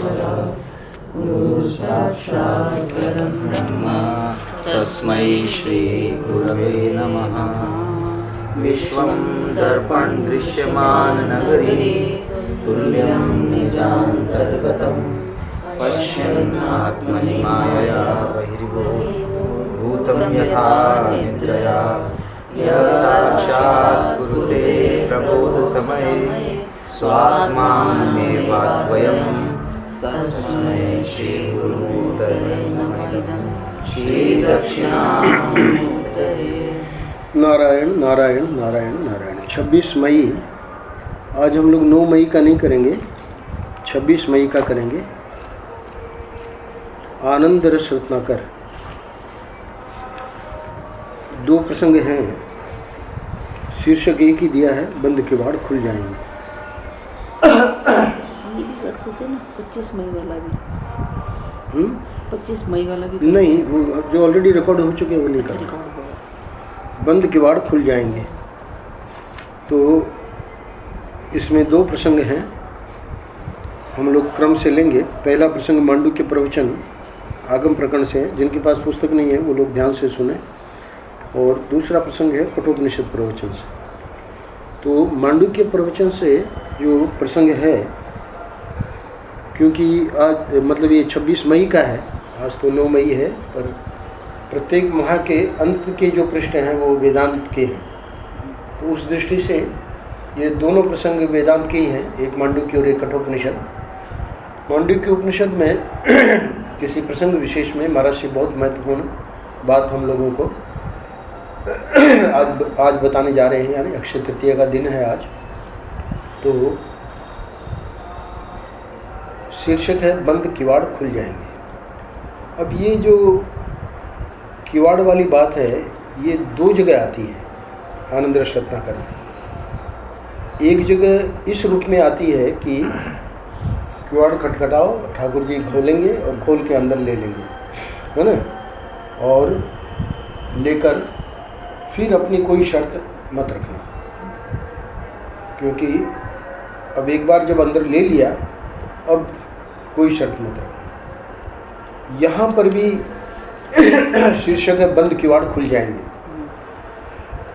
गुरु साक्षात् परं ब्रह्म तस्मै श्री गुरवे नमः। विश्वं दर्पण दृश्यमान नगरी तुल्यं निजान्तर्गतं पश्यन् आत्मनि मायया बहिर्भूतं यथा निद्रया यः साक्षात् कुरुते प्रबोधसमये स्वात्मानमेवाद्वयं तस्मै श्रीगुरुदेवाय नमः। श्री दक्षिणामूर्तये। नारायण नारायण नारायण नारायण। 26 मई, आज हम लोग 9 मई का नहीं करेंगे, 26 मई का करेंगे। आनंद रस रत्नाकर। 2 प्रसंग हैं, शीर्षक एक ही दिया है, बंद किवाड़ खुल जाएंगे। ये भी रखते थे ना 25 मई वाला भी। 25 मई वाला भी नहीं, वो जो ऑलरेडी रिकॉर्ड हो चुके हैं वो नहीं करेंगे। बंद किवाड़ खुल जाएंगे। तो इसमें 2 प्रसंग हैं, हम लोग क्रम से लेंगे। पहला प्रसंग मांडुक्य प्रवचन आगम प्रकरण से, जिनके पास पुस्तक नहीं है वो लोग ध्यान से सुने। और दूसरा प्रसंग है कठोपनिषद प्रवचन से। तो मांडुक्य प्रवचन से जो प्रसंग है, क्योंकि आज मतलब ये 26 मई का है, आज तो 9 मई है, पर प्रत्येक माह के अंत के जो पृष्ठ हैं वो वेदांत के हैं। तो उस दृष्टि से ये दोनों प्रसंग वेदांत के ही हैं, एक मांडुक्य और एक कठोपनिषद। मांडुक्य उपनिषद में किसी प्रसंग विशेष में महाराज से बहुत महत्वपूर्ण बात हम लोगों को आज बताने जा रहे हैं, यानी अक्षय तृतीया का दिन है आज। तो शीर्षक है बंद किवाड़ खुल जाएंगे। अब ये जो किवाड़ वाली बात है, ये 2 जगह आती है आनंद रस रत्नाकर में। एक जगह इस रूप में आती है कि किवाड़ खटखटाओ, ठाकुर जी खोलेंगे और खोल के अंदर ले लेंगे, है ना, और लेकर फिर अपनी कोई शर्त मत रखना, क्योंकि अब एक बार जब अंदर ले लिया अब कोई शर्त मत रखना। यहाँ पर भी शीर्षक है बंद किवाड़ खुल जाएंगे,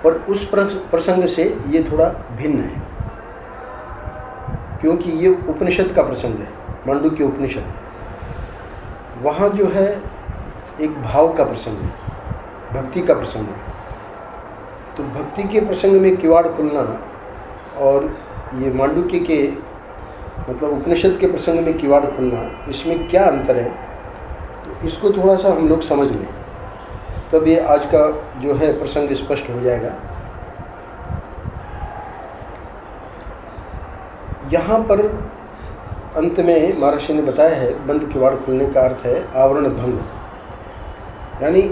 पर उस प्रसंग से ये थोड़ा भिन्न है, क्योंकि ये उपनिषद का प्रसंग है, मांडुक्य उपनिषद। वहाँ जो है एक भाव का प्रसंग है, भक्ति का प्रसंग है। तो भक्ति के प्रसंग में किवाड़ खुलना और ये मांडुक्य के मतलब उपनिषद के प्रसंग में किवाड़ खुलना, इसमें क्या अंतर है, तो इसको थोड़ा सा हम लोग समझ लें, तब ये आज का जो है प्रसंग स्पष्ट हो जाएगा। यहाँ पर अंत में महर्षि ने बताया है बंद किवाड़ खुलने का अर्थ है आवरण भंग, यानी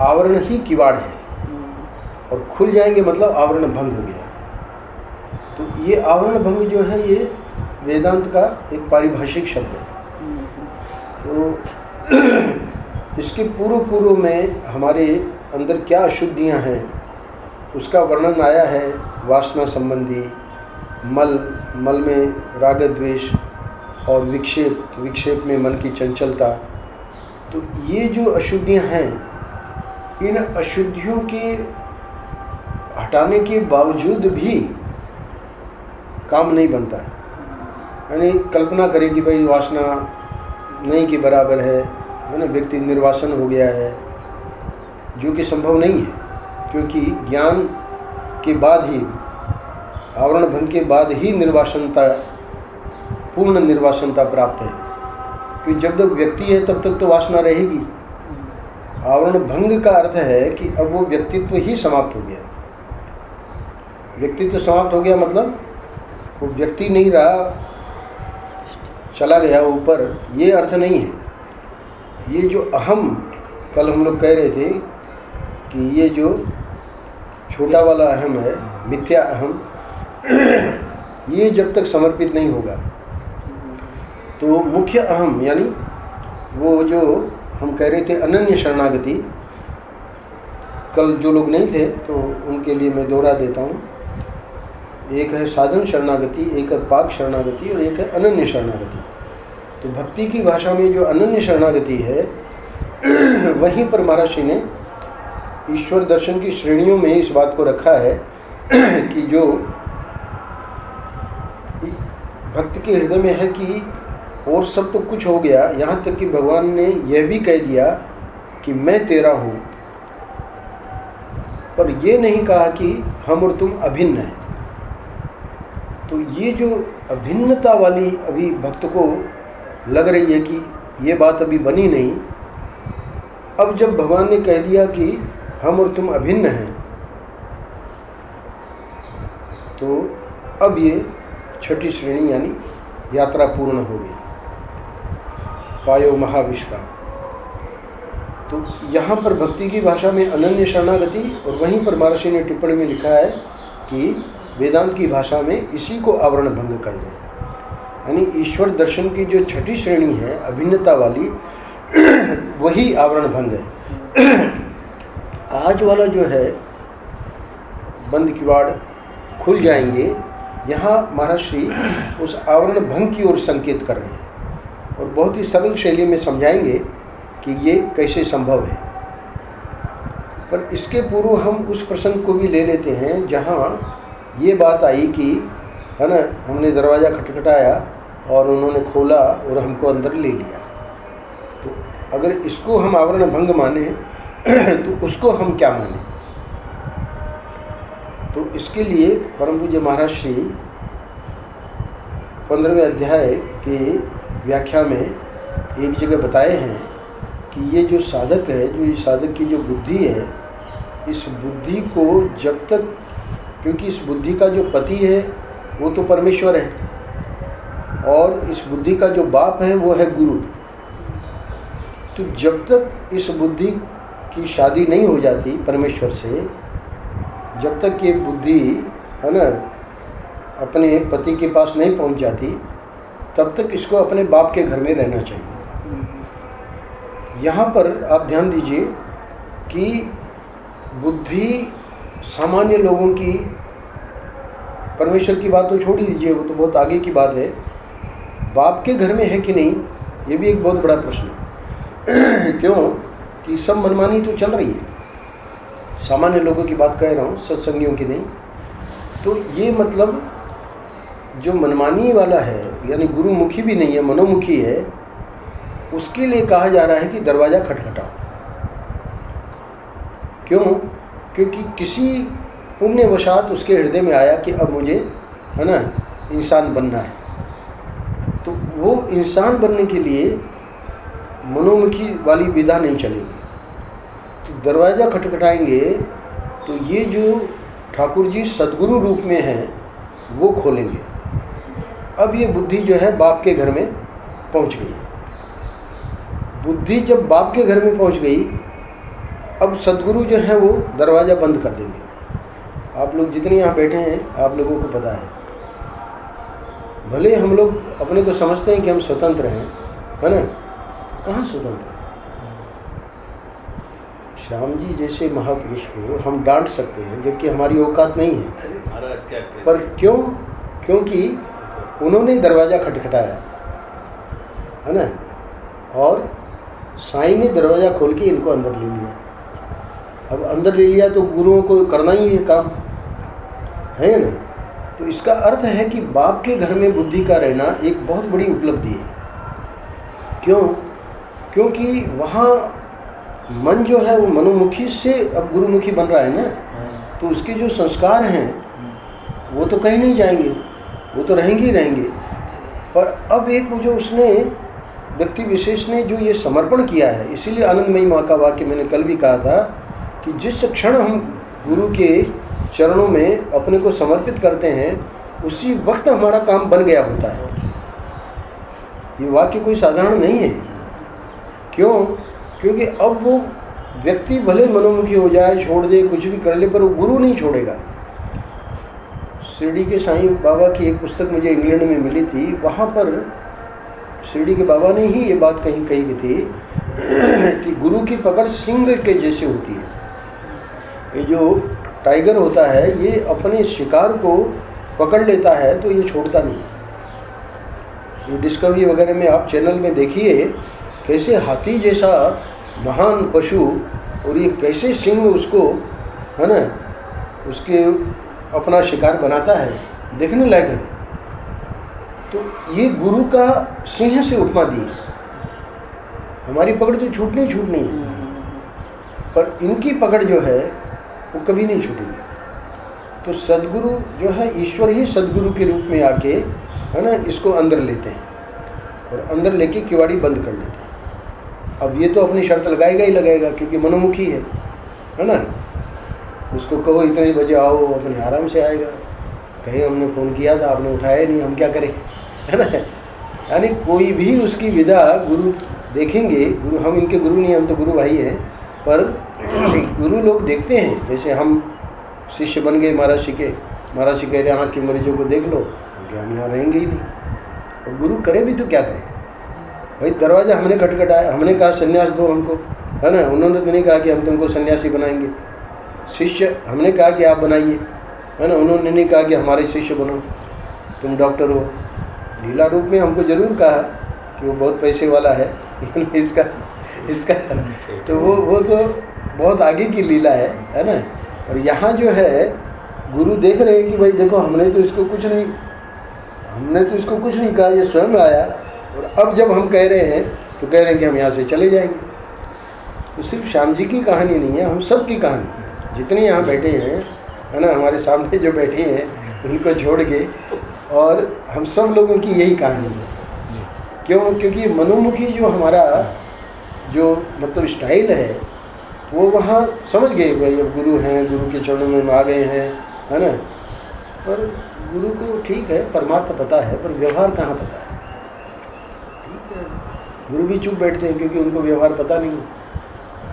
आवरण ही किवाड़ है और खुल जाएंगे मतलब आवरण भंग हो गया। तो ये आवरण भंग जो है ये वेदांत का एक पारिभाषिक शब्द है। तो इसके पूर्व में हमारे अंदर क्या अशुद्धियां हैं उसका वर्णन आया है। वासना संबंधी मल में राग द्वेष और विक्षेप में मन की चंचलता। तो ये जो अशुद्धियां हैं, इन अशुद्धियों के हटाने के बावजूद भी काम नहीं बनता है। यानी कल्पना करें कि भाई वासना नहीं के बराबर है ना, व्यक्ति निर्वासन हो गया है, जो कि संभव नहीं है, क्योंकि ज्ञान के बाद ही, आवरण भंग के बाद ही निर्वासनता, पूर्ण निर्वासनता प्राप्त है। क्योंकि जब तक व्यक्ति है तब तक तो वासना रहेगी। आवरण भंग का अर्थ है कि अब वो व्यक्तित्व ही समाप्त हो गया। व्यक्तित्व समाप्त हो गया मतलब वो व्यक्ति नहीं रहा, चला गया ऊपर, ये अर्थ नहीं है। ये जो अहम, कल हम लोग कह रहे थे कि ये जो छोटा वाला अहम है, मिथ्या अहम, ये जब तक समर्पित नहीं होगा तो मुख्य अहम, यानी वो जो हम कह रहे थे अनन्य शरणागति, कल जो लोग नहीं थे तो उनके लिए मैं दोहरा देता हूँ। एक है साधन शरणागति, एक है पाक शरणागति और एक है अनन्य शरणागति। तो भक्ति की भाषा में जो अनन्य शरणागति है, वहीं पर महर्षि ने ईश्वर दर्शन की श्रेणियों में इस बात को रखा है कि जो भक्त के हृदय में है कि और सब तो कुछ हो गया, यहाँ तक कि भगवान ने यह भी कह दिया कि मैं तेरा हूँ, पर ये नहीं कहा कि हम और तुम अभिन्न हैं। तो ये जो अभिन्नता वाली अभी भक्त को लग रही है कि ये बात अभी बनी नहीं, अब जब भगवान ने कह दिया कि हम और तुम अभिन्न हैं, तो अब ये छठी श्रेणी यानी यात्रा पूर्ण हो गई, पायो महाविश्राम। तो यहाँ पर भक्ति की भाषा में अनन्य शरणागति, और वहीं पर महर्षि ने टिप्पणी में लिखा है कि वेदांत की भाषा में इसी को आवरण भंग कहते हैं, यानी ईश्वर दर्शन की जो छठी श्रेणी है अभिन्नता वाली, वही आवरण भंग है। आज वाला जो है बंद किवाड़ खुल जाएंगे, यहाँ महर्षि उस आवरण भंग की ओर संकेत कर रहे हैं और बहुत ही सरल शैली में समझाएंगे कि ये कैसे संभव है। पर इसके पूर्व हम उस प्रसंग को भी ले लेते हैं जहाँ ये बात आई कि है ना, हमने दरवाज़ा खटखटाया और उन्होंने खोला और हमको अंदर ले लिया। तो अगर इसको हम आवरण भंग माने तो उसको हम क्या माने? तो इसके लिए परम पूज्य महाराज श्री 15वें अध्याय के व्याख्या में एक जगह बताए हैं कि ये जो साधक है, जो इस साधक की जो बुद्धि है, इस बुद्धि को जब तक, क्योंकि इस बुद्धि का जो पति है वो तो परमेश्वर है और इस बुद्धि का जो बाप है वो है गुरु। तो जब तक इस बुद्धि की शादी नहीं हो जाती परमेश्वर से, जब तक ये बुद्धि है ना अपने पति के पास नहीं पहुंच जाती, तब तक इसको अपने बाप के घर में रहना चाहिए। यहाँ पर आप ध्यान दीजिए कि बुद्धि सामान्य लोगों की, परमेश्वर की बात तो छोड़ ही दीजिए, वो तो बहुत आगे की बात है, बाप के घर में है कि नहीं, ये भी एक बहुत बड़ा प्रश्न है। क्यों कि सब मनमानी तो चल रही है, सामान्य लोगों की बात कह रहा हूँ, सत्संगियों की नहीं। तो ये मतलब जो मनमानी वाला है, यानी गुरुमुखी भी नहीं है, मनोमुखी है, उसके लिए कहा जा रहा है कि दरवाज़ा खटखटाओ। क्यों? क्योंकि किसी पुण्यवशात उसके हृदय में आया कि अब मुझे है ना इंसान बनना है। तो वो इंसान बनने के लिए मनोमुखी वाली विधा नहीं चलेगी। तो दरवाज़ा खटखटाएंगे तो ये जो ठाकुर जी सद्गुरु रूप में हैं वो खोलेंगे। अब ये बुद्धि जो है बाप के घर में पहुंच गई। बुद्धि जब बाप के घर में पहुंच गई, अब सद्गुरु जो है वो दरवाज़ा बंद कर देंगे। आप लोग जितने यहाँ बैठे हैं आप लोगों को पता है, भले हम लोग अपने को समझते हैं कि हम स्वतंत्र हैं, है ना, कहाँ स्वतंत्र हैं? श्याम जी जैसे महापुरुष को हम डांट सकते हैं जबकि हमारी औकात नहीं है, पर क्यों? क्योंकि उन्होंने दरवाज़ा खटखटाया, है ना, और साईं ने दरवाज़ा खोल के इनको अंदर ले लिया। अब अंदर ले लिया तो गुरुओं को करना ही है काम, है ना। तो इसका अर्थ है कि बाप के घर में बुद्धि का रहना एक बहुत बड़ी उपलब्धि है। क्यों? क्योंकि वहाँ मन जो है वो मनोमुखी से अब गुरुमुखी बन रहा है ना, तो उसके जो संस्कार हैं वो तो कहीं नहीं जाएंगे, वो तो रहेंगे ही रहेंगे। पर अब एक जो उसने व्यक्ति विशेष ने जो ये समर्पण किया है, इसीलिए आनंदमयी माँ का वाक्य मैंने कल भी कहा था कि जिस क्षण हम गुरु के चरणों में अपने को समर्पित करते हैं उसी वक्त हमारा काम बन गया होता है। ये वाक्य कोई साधारण नहीं है। क्यों? क्योंकि अब वो व्यक्ति भले मनोमुखी हो जाए, छोड़ दे, कुछ भी कर ले, पर वो गुरु नहीं छोड़ेगा। शिरडी के साईं बाबा की एक पुस्तक मुझे इंग्लैंड में मिली थी, वहाँ पर शिरडी के बाबा ने ही ये बात कही की थी कि गुरु की पकड़ सिंह के जैसे होती है। ये जो टाइगर होता है ये अपने शिकार को पकड़ लेता है तो ये छोड़ता नहीं। ये डिस्कवरी वगैरह में आप चैनल में देखिए कैसे हाथी जैसा महान पशु और ये कैसे सिंह उसको, है ना, उसके अपना शिकार बनाता है, देखने लायक है। तो ये गुरु का सिंह से उपमा दी। हमारी पकड़ तो छूटनी है, पर इनकी पकड़ जो है वो कभी नहीं छूटेगी। तो सदगुरु जो है, ईश्वर ही सदगुरु के रूप में आके, है ना, इसको अंदर लेते हैं और अंदर लेके किवाड़ी बंद कर लेते हैं। अब ये तो अपनी शर्त लगाएगा ही लगाएगा, क्योंकि मनोमुखी है ना। उसको कहो इतने बजे आओ, अपने आराम से आएगा। कहीं हमने फ़ोन किया था, आपने उठाया नहीं, हम क्या करें, है ना। यानी कोई भी उसकी विदा गुरु देखेंगे, गुरु, हम इनके गुरु नहीं, हम तो गुरु भाई हैं, पर गुरु लोग देखते हैं। जैसे हम शिष्य बन गए महाराज जी के, महाराज जी कह रहे आँख के मरीजों को देख लो, क्योंकि हम यहाँ रहेंगे ही नहीं। और गुरु करे भी तो क्या करें भाई, दरवाज़ा हमने खटखटाया, हमने कहा सन्यास दो हमको, है ना। उन्होंने तो नहीं कहा कि हम तुमको सन्यासी बनाएंगे। शिष्य हमने कहा कि आप बनाइए, है ना। उन्होंने नहीं कहा कि हमारे शिष्य बनो, तुम डॉक्टर हो। लीला रूप में हमको ज़रूर कहा कि वो बहुत पैसे वाला है इसका तो वो तो बहुत आगे की लीला है ना। और यहाँ जो है गुरु देख रहे हैं कि भाई देखो, हमने तो इसको कुछ नहीं कहा, ये स्वयं आया। और अब जब हम कह रहे हैं तो कह रहे हैं कि हम यहाँ से चले जाएंगे। तो सिर्फ श्याम जी की कहानी नहीं है, हम सब की कहानी, जितने यहाँ बैठे हैं, है ना, हमारे सामने जो बैठे हैं उनको छोड़ के, और हम सब लोगों की यही कहानी है। क्यों? क्योंकि मनोमुखी जो हमारा जो मतलब स्टाइल है, वो वहाँ समझ गए भाई अब गुरु हैं, गुरु के चरणों में आ गए हैं, है ना। पर गुरु को ठीक है परमार्थ पता है, पर व्यवहार कहाँ पता है। ठीक है, गुरु भी चुप बैठते हैं क्योंकि उनको व्यवहार पता नहीं।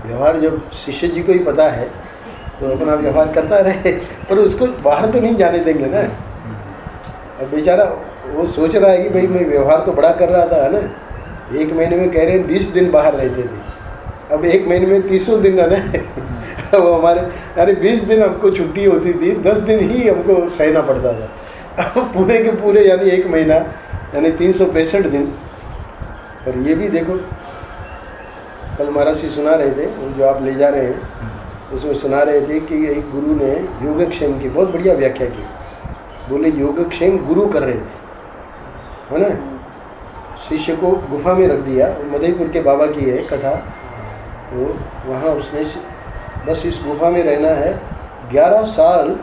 व्यवहार जब शिष्य जी को ही पता है तो अपना व्यवहार करता रहे, पर उसको बाहर तो नहीं जाने देंगे ना। अब बेचारा वो सोच रहा है कि भाई मैं व्यवहार तो बड़ा कर रहा था, है ना। 1 महीने में कह रहे हैं 20 दिन बाहर रहते थे, अब 1 महीने में 30 दिन, है ना। वो हमारे यानी 20 दिन हमको छुट्टी होती थी, 10 दिन ही हमको सहना पड़ता था। अब पूरे के पूरे यानी 1 महीना यानी 365 दिन। और ये भी देखो, कल महाराज जी सुना रहे थे, वो जो आप ले जा रहे हैं उसमें सुना रहे थे कि एक गुरु ने योगक्षेम की बहुत बढ़िया व्याख्या की। बोले योगक्षेम गुरु कर रहे थे, है ना। शिष्य को गुफा में रख दिया, मधुपुर के बाबा की है कथा। तो वहाँ उसने बस इस गुफा में रहना है, 11 साल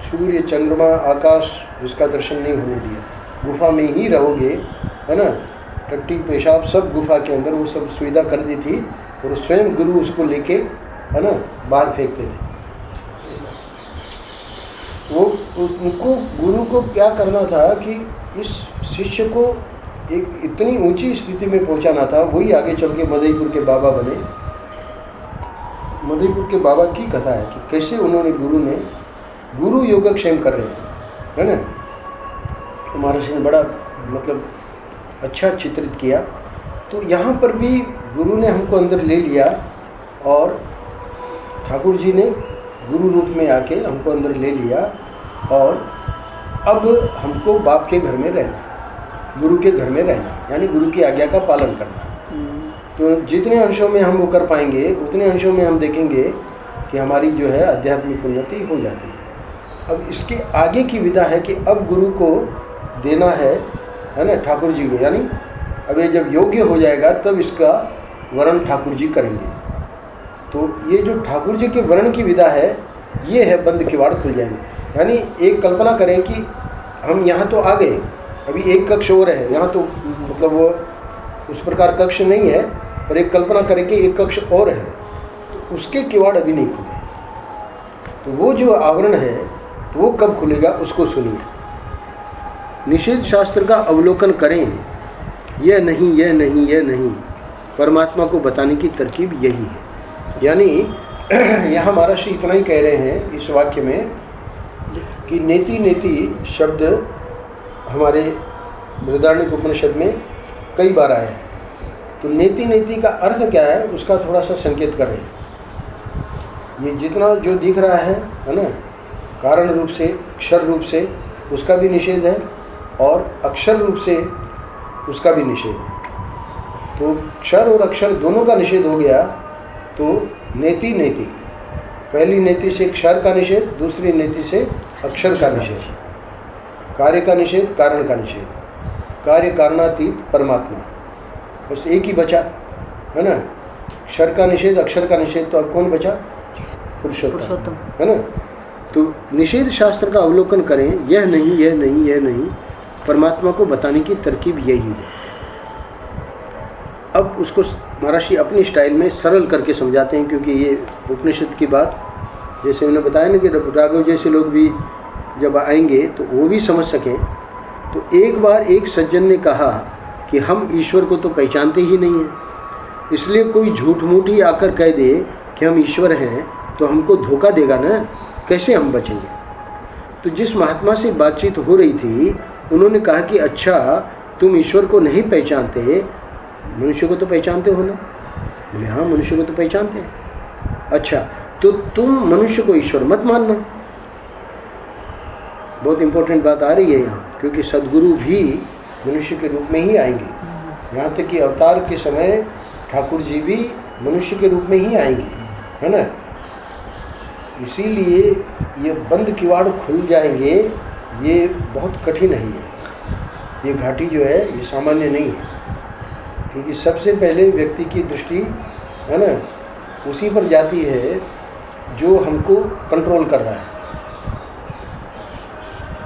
सूर्य चंद्रमा आकाश इसका दर्शन नहीं होने दिया। गुफा में ही रहोगे, है ना। टट्टी पेशाब सब गुफा के अंदर, वो सब सुविधा कर दी थी। और स्वयं गुरु उसको लेके, है ना, बाहर फेंकते थे। वो उनको गुरु को क्या करना था कि इस शिष्य को एक इतनी ऊंची स्थिति में पहुंचाना था। वही आगे चल के मधुपुर के बाबा बने। मधुपुर के बाबा की कथा है कि कैसे उन्होंने गुरु योगक्षेम कर रहे थे, है ना। तो महाराज ने बड़ा मतलब अच्छा चित्रित किया। तो यहाँ पर भी गुरु ने हमको अंदर ले लिया और ठाकुर जी ने गुरु रूप में आके हमको अंदर ले लिया। और अब हमको बाप के घर में रहना, गुरु के घर में रहना, यानी गुरु की आज्ञा का पालन करना। तो जितने अंशों में हम वो कर पाएंगे उतने अंशों में हम देखेंगे कि हमारी जो है आध्यात्मिक उन्नति हो जाती है। अब इसके आगे की विधा है कि अब गुरु को देना है ना ठाकुर जी को, यानी अब ये जब योग्य हो जाएगा तब इसका वर्ण ठाकुर जी करेंगे। तो ये जो ठाकुर जी के वर्ण की विधा है, ये है बंद किवाड़ खुल जाएंगे। यानी एक कल्पना करें कि हम यहाँ तो आ गए, अभी एक कक्ष और है, यहाँ तो मतलब वो उस प्रकार कक्ष नहीं है, पर एक कल्पना करें कि एक कक्ष और है, तो उसके किवाड़ अभी नहीं खुले। तो वो जो आवरण है तो वो कब खुलेगा उसको सुनिए। निषेध शास्त्र का अवलोकन करें, यह नहीं, यह नहीं, यह नहीं, परमात्मा को बताने की तरकीब यही है। यानी यहाँ महाराष्ट्र इतना ही कह रहे हैं इस वाक्य में कि नेति नेति शब्द हमारे बृहदारण्यक उपनिषद में कई बार आया है। तो नेति नेति का अर्थ क्या है उसका थोड़ा सा संकेत कर रहे हैं। ये जितना जो दिख रहा है ना, कारण रूप से, अक्षर रूप से, उसका भी निषेध है, और अक्षर रूप से उसका भी निषेध है। तो क्षर और अक्षर दोनों का निषेध हो गया। तो नेति नेति, पहली नेति से क्षर का निषेध, दूसरी नेति से अक्षर का निषेध। कार्य का निषेध, कारण का निषेध। कार्य कारणातीत परमात्मा, बस एक ही बचा है ना। क्षर का निषेध, अक्षर का निषेध, तो अब कौन बचा? पुरुषोत्तम, है ना। तो निषेध शास्त्र का अवलोकन करें, यह नहीं, यह नहीं, यह नहीं, परमात्मा को बताने की तरकीब यही है। अब उसको महर्षि अपनी स्टाइल में सरल करके समझाते हैं, क्योंकि ये उपनिषद की बात, जैसे मैंने बताया ना कि राघव जैसे लोग भी जब आएंगे तो वो भी समझ सकें। तो एक बार एक सज्जन ने कहा कि हम ईश्वर को तो पहचानते ही नहीं हैं, इसलिए कोई झूठ मूठ ही आकर कह दे कि हम ईश्वर हैं तो हमको धोखा देगा ना, कैसे हम बचेंगे। तो जिस महात्मा से बातचीत हो रही थी उन्होंने कहा कि अच्छा, तुम ईश्वर को नहीं पहचानते, मनुष्य को तो पहचानते हो ना? बोले हाँ, मनुष्य को तो पहचानते हैं। अच्छा, तो तुम मनुष्य को ईश्वर मत मानना। बहुत इंपॉर्टेंट बात आ रही है यहाँ, क्योंकि सद्गुरु भी मनुष्य के रूप में ही आएंगे। यहाँ तक कि अवतार के समय ठाकुर जी भी मनुष्य के रूप में ही आएंगे, है ना। इसीलिए ये बंद किवाड़ खुल जाएंगे, ये बहुत कठिन है। ये घाटी जो है ये सामान्य नहीं है, क्योंकि सबसे पहले व्यक्ति की दृष्टि, है ना, उसी पर जाती है जो हमको कंट्रोल कर रहा है।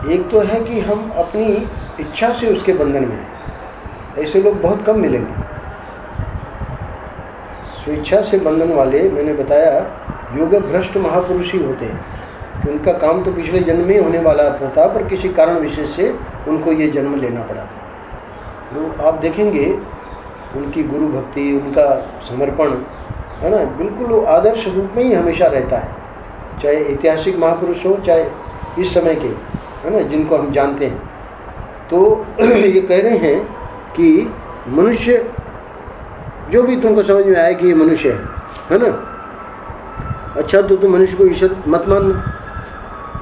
एक तो है कि हम अपनी इच्छा से उसके बंधन में हैं, ऐसे लोग बहुत कम मिलेंगे। स्वेच्छा से बंधन वाले, मैंने बताया, योग भ्रष्ट महापुरुष ही होते हैं कि उनका काम तो पिछले जन्म में होने वाला था, पर किसी कारण विशेष से उनको ये जन्म लेना पड़ा। तो आप देखेंगे उनकी गुरु भक्ति, उनका समर्पण, है ना, बिल्कुल वो आदर्श रूप में ही हमेशा रहता है। चाहे ऐतिहासिक महापुरुष हो, चाहे इस समय के, है ना, जिनको हम जानते हैं। तो ये कह रहे हैं कि मनुष्य, जो भी तुमको समझ में आए कि ये मनुष्य है ना, अच्छा, तो तुम मनुष्य को ईश्वर मत मानना।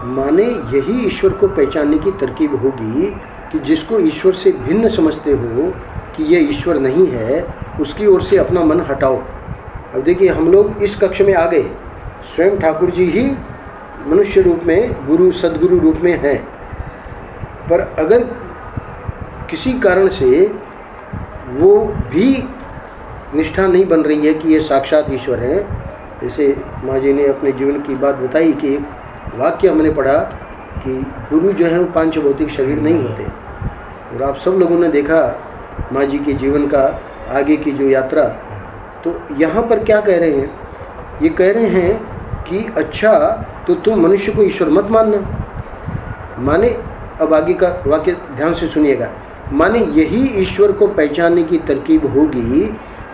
माने यही ईश्वर को पहचानने की तरकीब होगी कि जिसको ईश्वर से भिन्न समझते हो कि ये ईश्वर नहीं है, उसकी ओर से अपना मन हटाओ। अब देखिए, हम लोग इस कक्ष में आ गए, स्वयं ठाकुर जी ही मनुष्य रूप में, गुरु सद्गुरु रूप में हैं, पर अगर किसी कारण से वो भी निष्ठा नहीं बन रही है कि ये साक्षात ईश्वर है, जैसे माँ जी ने अपने जीवन की बात बताई कि एक वाक्य हमने पढ़ा कि गुरु जो है वो पांच भौतिक शरीर नहीं होते। और आप सब लोगों ने देखा माँ जी के जीवन का आगे की जो यात्रा, तो यहाँ पर क्या कह रहे हैं? ये कह रहे हैं कि अच्छा, तो तुम मनुष्य को ईश्वर मत मानना। माने, अब आगे का वाक्य ध्यान से सुनिएगा, माने यही ईश्वर को पहचानने की तरकीब होगी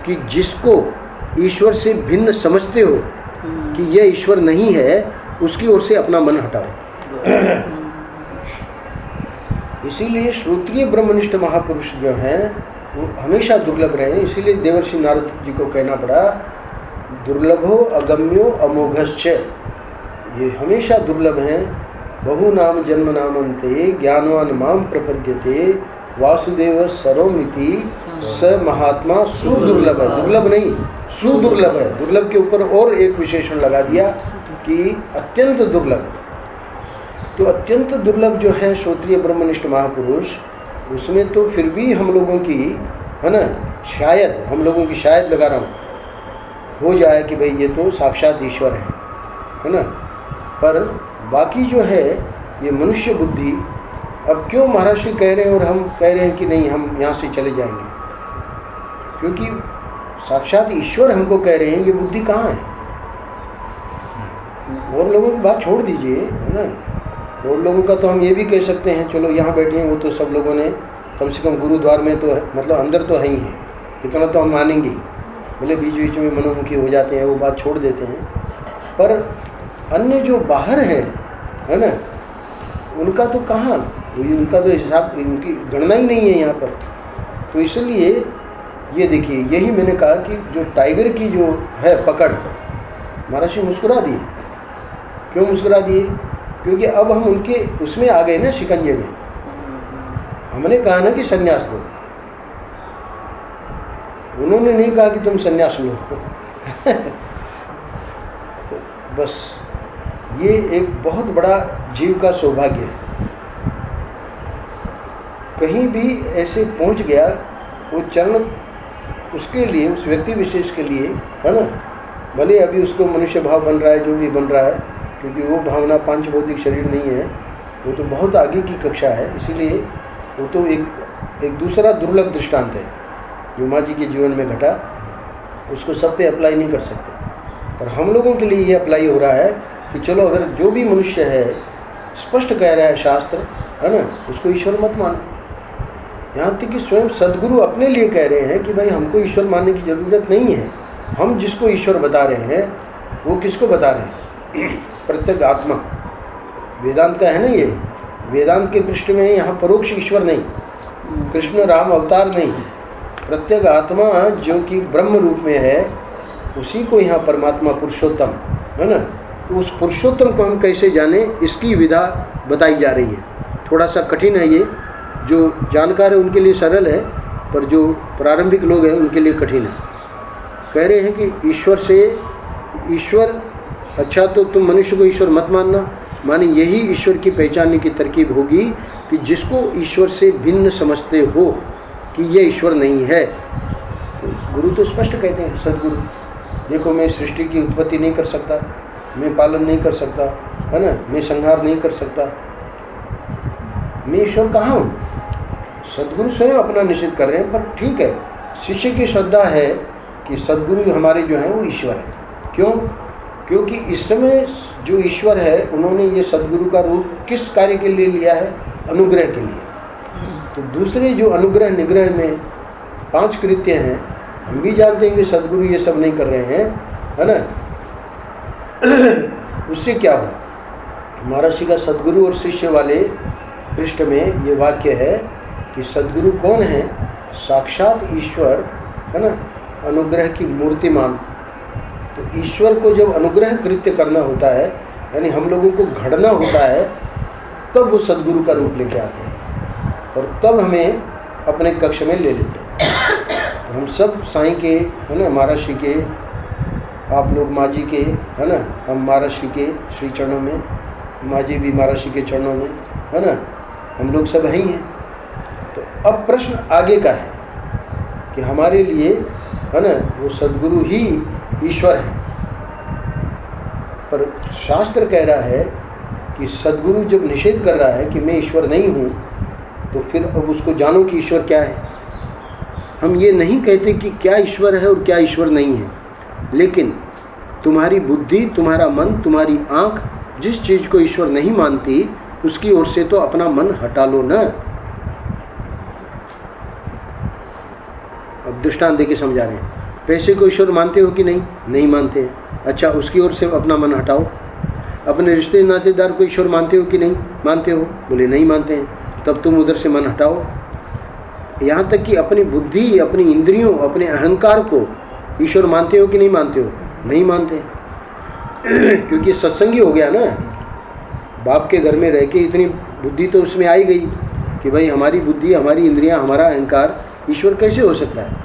कि जिसको ईश्वर से भिन्न समझते हो कि यह ईश्वर नहीं है, उसकी ओर से अपना मन हटाओ। इसीलिए श्रोत्रिय ब्रह्मनिष्ठ महापुरुष जो हैं वो हमेशा दुर्लभ रहे। इसीलिए देवर्षि नारद जी को कहना पड़ा, दुर्लभो अगम्यो अमोघश्च, ये हमेशा दुर्लभ हैं। बहु नाम जन्म नामंते ज्ञानवान माम प्रपद्यते वासुदेव सर्वमिति स महात्मा सुदुर्लभ है। दुर्लभ नहीं, सुदुर्लभ है। दुर्लभ के ऊपर और एक विशेषण लगा दिया कि अत्यंत दुर्लभ। तो अत्यंत दुर्लभ जो है श्रोत्रिय ब्रह्मनिष्ठ महापुरुष, उसमें तो फिर भी हम लोगों की, है ना, शायद हम लोगों की, शायद लगा रहा हूँ, हो जाए कि भाई ये तो साक्षात ईश्वर है ना। पर बाकी जो है ये मनुष्य बुद्धि, अब क्यों महर्षि कह रहे हैं और हम कह रहे हैं कि नहीं हम यहाँ से चले जाएंगे, क्योंकि साक्षात ईश्वर हमको कह रहे हैं, ये बुद्धि कहाँ है। और लोगों की बात छोड़ दीजिए, है ना, और लोगों का तो हम ये भी कह सकते हैं, चलो यहाँ बैठे हैं, वो तो सब लोगों ने कम से कम गुरुद्वार में तो मतलब अंदर तो है ही है, इतना तो हम मानेंगे। भले बीच बीच में मनोमुखी हो जाते हैं, वो बात छोड़ देते हैं, पर अन्य जो बाहर है ना, उनका तो कहाँ, उनका तो हिसाब, इनकी गणना ही नहीं है यहाँ पर। तो इसलिए ये देखिए, यही मैंने कहा कि जो टाइगर की जो है पकड़, महर्षि मुस्कुरा दिए। क्यों मुस्कुरा दिए? क्योंकि अब हम उनके उसमें आ गए ना, शिकंजे में। हमने कहा ना कि संन्यास दो, उन्होंने नहीं कहा कि तुम सन्यास लो। बस ये एक बहुत बड़ा जीव का सौभाग्य है। कहीं भी ऐसे पहुंच गया वो चरण उसके लिए, उस व्यक्ति विशेष के लिए, है ना, भले अभी उसको मनुष्य भाव बन रहा है, जो भी बन रहा है, क्योंकि वो भावना पांच भौतिक शरीर नहीं है, वो तो बहुत आगे की कक्षा है। इसीलिए वो तो एक दूसरा दुर्लभ दृष्टांत है जो माँ जी के जीवन में घटा, उसको सब पे अप्लाई नहीं कर सकते। पर हम लोगों के लिए ये अप्लाई हो रहा है कि चलो, अगर जो भी मनुष्य है, स्पष्ट कह रहा है शास्त्र, है ना, उसको ईश्वर मत मानो। यहाँ तक कि स्वयं सदगुरु अपने लिए कह रहे हैं कि भाई हमको ईश्वर मानने की ज़रूरत नहीं है। हम जिसको ईश्वर बता रहे हैं वो किसको बता रहे हैं? प्रत्येक आत्मा। वेदांत का है ना ये, वेदांत के पृष्ठ में यहाँ परोक्ष ईश्वर नहीं, कृष्ण राम अवतार नहीं, प्रत्येक आत्मा जो कि ब्रह्म रूप में है, उसी को यहाँ परमात्मा पुरुषोत्तम, है ना। तो उस पुरुषोत्तम को हम कैसे जाने, इसकी विधा बताई जा रही है। थोड़ा सा कठिन है ये, जो जानकार है उनके लिए सरल है, पर जो प्रारंभिक लोग हैं उनके लिए कठिन है। कह रहे हैं कि ईश्वर अच्छा, तो तुम मनुष्य को ईश्वर मत मानना, माने यही ईश्वर की पहचानने की तरकीब होगी कि जिसको ईश्वर से भिन्न समझते हो कि ये ईश्वर नहीं है। तो गुरु तो स्पष्ट कहते हैं, सदगुरु, देखो मैं सृष्टि की उत्पत्ति नहीं कर सकता, मैं पालन नहीं कर सकता, है ना, मैं संहार नहीं कर सकता, मैं ईश्वर कहाँ हूँ? सदगुरु स्वयं अपना निषेध कर रहे हैं। पर ठीक है, शिष्य की श्रद्धा है कि सदगुरु हमारे जो हैं वो ईश्वर है। क्यों? क्योंकि इस समय जो ईश्वर है, उन्होंने ये सदगुरु का रूप किस कार्य के लिए लिया है? अनुग्रह के लिए। तो दूसरे जो अनुग्रह निग्रह में 5 कृत्य हैं, हम भी जानते हैं कि सदगुरु ये सब नहीं कर रहे हैं, है ना। उससे क्या हो? महर्षि का सदगुरु और शिष्य वाले पृष्ठ में ये वाक्य है कि सदगुरु कौन है? साक्षात ईश्वर, है ना, अनुग्रह की मूर्तिमान। तो ईश्वर को जब अनुग्रह कृत्य करना होता है, यानी हम लोगों को घड़ना होता है, तब वो सदगुरु का रूप लेके आते हैं और तब हमें अपने कक्ष में ले लेते हैं। तो हम सब साईं के, है ना, महर्षि के, आप लोग माँ जी के, है ना, हम महर्षि के श्री चरणों में, माँ जी भी महर्षि के चरणों में, है ना, हम लोग सब ही हैं। तो अब प्रश्न आगे का है कि हमारे लिए, है ना, वो सदगुरु ही ईश्वर है। पर शास्त्र कह रहा है कि सदगुरु जब निषेध कर रहा है कि मैं ईश्वर नहीं हूँ, तो फिर अब उसको जानो कि ईश्वर क्या है। हम ये नहीं कहते कि क्या ईश्वर है और क्या ईश्वर नहीं है, लेकिन तुम्हारी बुद्धि, तुम्हारा मन, तुम्हारी आँख जिस चीज़ को ईश्वर नहीं मानती, उसकी ओर से तो अपना मन हटा लो ना। अब दृष्टांत देके समझा रहे हैं। पैसे को ईश्वर मानते हो कि नहीं? नहीं मानते हैं। अच्छा, उसकी ओर से अपना मन हटाओ। अपने रिश्ते नातेदार को ईश्वर मानते हो कि नहीं मानते हो? बोले नहीं मानते हैं। तब तुम उधर से मन हटाओ। यहाँ तक कि अपनी बुद्धि, अपनी इंद्रियों, अपने अहंकार को ईश्वर मानते हो कि नहीं मानते हो? नहीं मानते। क्योंकि सत्संगी हो गया ना, बाप के घर में रह के इतनी बुद्धि तो उसमें आई गई कि भाई हमारी बुद्धि, हमारी इंद्रियां, हमारा अहंकार ईश्वर कैसे हो सकता है।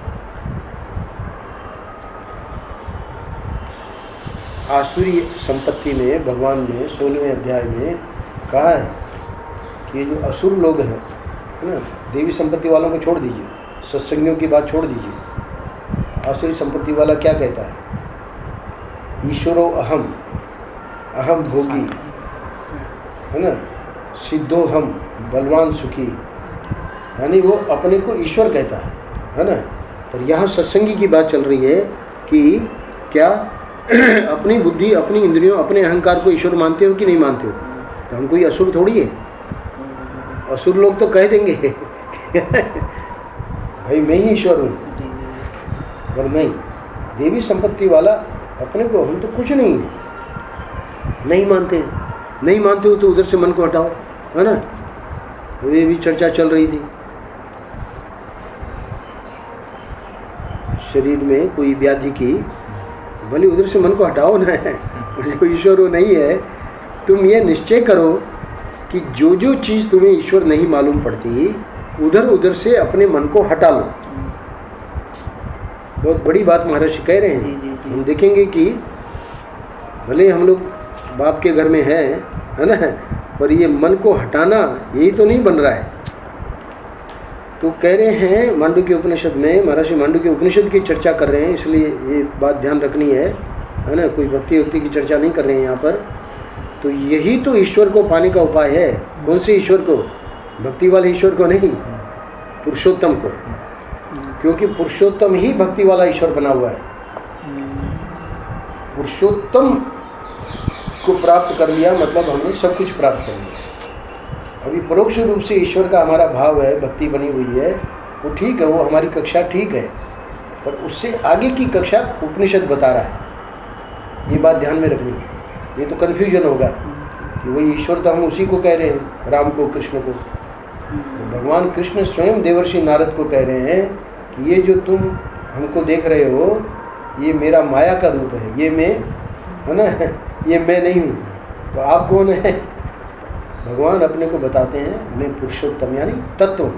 आसुरी संपत्ति में भगवान ने 16वें अध्याय में कहा है कि ये जो असुर लोग हैं, है ना, देवी संपत्ति वालों को छोड़ दीजिए, सत्संगियों की बात छोड़ दीजिए। आसुरी संपत्ति वाला क्या कहता है? ईश्वरो अहम, अहम भोगी, है ना, सिद्धो हम, बलवान सुखी, यानी वो अपने को ईश्वर कहता है ना। पर यहाँ सत्संगी की बात चल रही है कि क्या अपनी बुद्धि, अपनी इंद्रियों, अपने अहंकार को ईश्वर मानते हो कि नहीं मानते हो? तो हम कोई असुर थोड़ी है। असुर लोग तो कह देंगे भाई मैं ही ईश्वर हूँ, पर नहीं। देवी संपत्ति वाला अपने को, हम तो कुछ नहीं है, नहीं मानते। नहीं मानते हो तो उधर से मन को हटाओ, है ना। तो ये भी चर्चा चल रही थी, शरीर में कोई व्याधि की, भले उधर से मन को हटाओ ना, जो ईश्वर वो नहीं है। तुम ये निश्चय करो कि जो जो चीज़ तुम्हें ईश्वर नहीं मालूम पड़ती, उधर उधर से अपने मन को हटा लो। बहुत बड़ी बात महर्षि कह रहे जी, जी, हैं। जी। हम देखेंगे कि भले हम लोग बाप के घर में हैं, है ना, पर ये मन को हटाना यही तो नहीं बन रहा है। तो कह रहे हैं मांडुक्य उपनिषद में, महर्षि मांडुक्य उपनिषद की चर्चा कर रहे हैं, इसलिए ये बात ध्यान रखनी है ना, कोई भक्ति की चर्चा नहीं कर रहे हैं यहाँ पर। तो यही तो ईश्वर को पाने का उपाय है। कौन से ईश्वर को? भक्ति वाले ईश्वर को नहीं, पुरुषोत्तम को, क्योंकि पुरुषोत्तम ही भक्ति वाला ईश्वर बना हुआ है। पुरुषोत्तम को प्राप्त कर लिया मतलब हमने सब कुछ प्राप्त कर लिया। अभी परोक्ष रूप से ईश्वर का हमारा भाव है, भक्ति बनी हुई है, वो ठीक है, वो हमारी कक्षा ठीक है, पर उससे आगे की कक्षा उपनिषद बता रहा है। ये बात ध्यान में रखनी है, ये तो कन्फ्यूजन होगा कि वही ईश्वर तो हम उसी को कह रहे हैं, राम को, कृष्ण को। तो भगवान कृष्ण स्वयं देवर्षि नारद को कह रहे हैं कि ये जो तुम हमको देख रहे हो, ये मेरा माया का रूप है, ये मैं, है ना, ये मैं नहीं हूँ। तो आप कौन है? भगवान अपने को बताते हैं मैं पुरुषोत्तम यानी तत्व।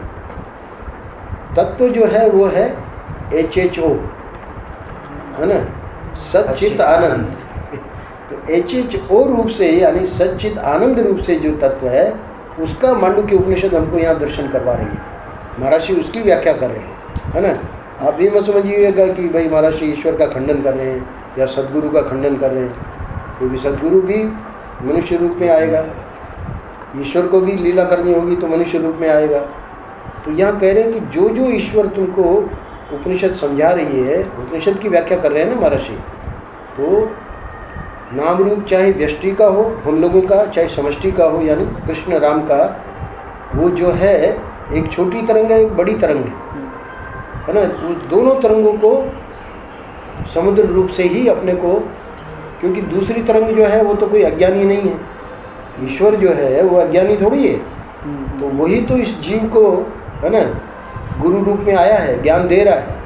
तत्व जो है वो है HHO, है ना, सच्चित आनंद। तो HHO रूप से यानी सच्चित आनंद रूप से जो तत्व है, उसका मांडुक्य उपनिषद हमको यहाँ दर्शन करवा रही है। महर्षि उसकी व्याख्या कर रहे हैं, है ना। आप ये मत समझिएगा कि भाई महर्षि ईश्वर का खंडन कर रहे हैं या सद्गुरु का खंडन कर रहे हैं, क्योंकि सद्गुरु भी मनुष्य रूप में आएगा, ईश्वर को भी लीला करनी होगी तो मनुष्य रूप में आएगा। तो यहाँ कह रहे हैं कि जो जो ईश्वर तुमको उपनिषद समझा रही है, उपनिषद की व्याख्या कर रहे हैं ना महर्षि, तो नाम रूप चाहे व्यष्टि का हो, हम लोगों का, चाहे समष्टि का हो, यानी कृष्ण राम का, वो जो है एक छोटी तरंग है, एक बड़ी तरंग है ना। उस दोनों तरंगों को समुद्र रूप से ही अपने को, क्योंकि दूसरी तरंग जो है वो तो कोई अज्ञानी नहीं है, ईश्वर जो है वो अज्ञानी थोड़ी है। तो वही तो इस जीव को, है ना, गुरु रूप में आया है, ज्ञान दे रहा है।